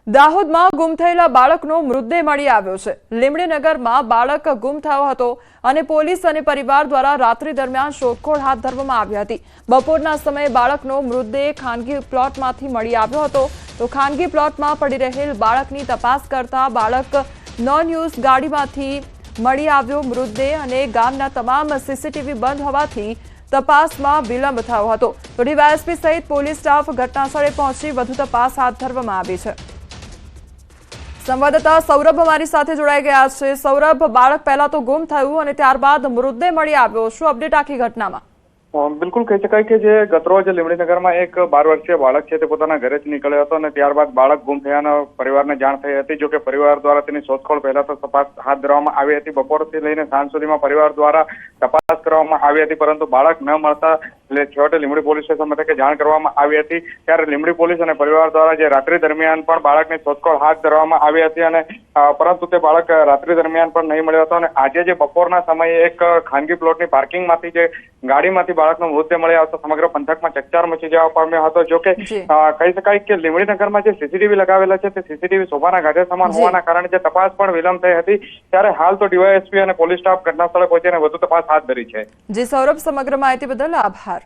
દાહોદમાં ગુમ થયેલા બાળકનો મૃતદેહ મળી આવ્યો છે। લીમડીનગરમાં બાળક ગુમ થયો હતો અને પોલીસ અને પરિવાર દ્વારા રાત્રિ દરમિયાન શોધખોળ હાથ ધરવામાં આવી હતી। બપોરના સમયે બાળકનો મૃતદેહ ખાનગી પ્લોટમાંથી મળી આવ્યો હતો તો ખાનગી પ્લોટમાં પડી રહેલ બાળકની તપાસ કરતા બાળક નોન યુઝ ગાડીમાંથી મળી આવ્યો મૃતદેહ અને ગામના તમામ સીસીટીવી બંધ હોવાથી તપાસમાં વિલંબ થયો હતો તો ડીવાયએસપી સહિત પોલીસ સ્ટાફ ઘટનાસ્થળે પહોંચી વધુ તપાસ હાથ ધરવામાં આવી છે। સંવાદદાતા સૌરભ અમારી સાથે જોડાઈ ગયા છે। સૌરભ, બાળક પહેલા તો ગુમ થયું અને ત્યારબાદ મૃતદેહ મળી આવ્યો, શું અપડેટ આખી ઘટનામાં? બિલકુલ કહી શકાય કે જે ગતરોજ લીમડીનગરમાં એક 12 વર્ષીય બાળક છે તે પોતાના ઘરેથી નીકળ્યો હતો અને ત્યારબાદ બાળક ગુમ થયાના પરિવારને જાણ થઈ હતી। જો કે પરિવાર દ્વારા તેની શોધખોળ પહેલા તો તપાસ હાથ ધરવામાં આવી હતી। બપોરથી લઈને સાંજ સુધીમાં પરિવાર દ્વારા તપાસ કરવામાં આવી હતી, પરંતુ બાળક ન મળતા છેવટે લીંબડી પોલીસ સ્ટેશન મથકે જાણ કરવામાં આવી હતી। ત્યારે લીંબડી પોલીસ અને પરિવાર દ્વારા જે રાત્રિ દરમિયાન પણ બાળકની શોધખોળ હાથ ધરવામાં આવી હતી અને પરંતુ તે બાળક રાત્રિ દરમિયાન પણ નહીં મળ્યો હતો અને આજે જે બપોરના સમયે એક ખાનગી પ્લોટની પાર્કિંગમાંથી જે ગાડીમાંથી બાળકનો મૃતદેહ મળી આવતા સમગ્ર પંથકમાં ચકચાર મચી જવા પામ્યો હતો। જો કે કહી શકાય કે લીંબડીનગરમાં જે સીસીટીવી લગાવેલા છે તે સીસીટીવી શોભાના ગાંઠે સમાન હોવાના કારણે જે તપાસ પણ વિલંબ થઈ હતી। ત્યારે હાલ તો ડીવાયએસપી અને પોલીસ સ્ટાફ ઘટનાસ્થળે પહોંચીને વધુ તપાસ હાથ ધરી છે। જી સૌરભ, સમગ્ર માહિતી બદલ આભાર।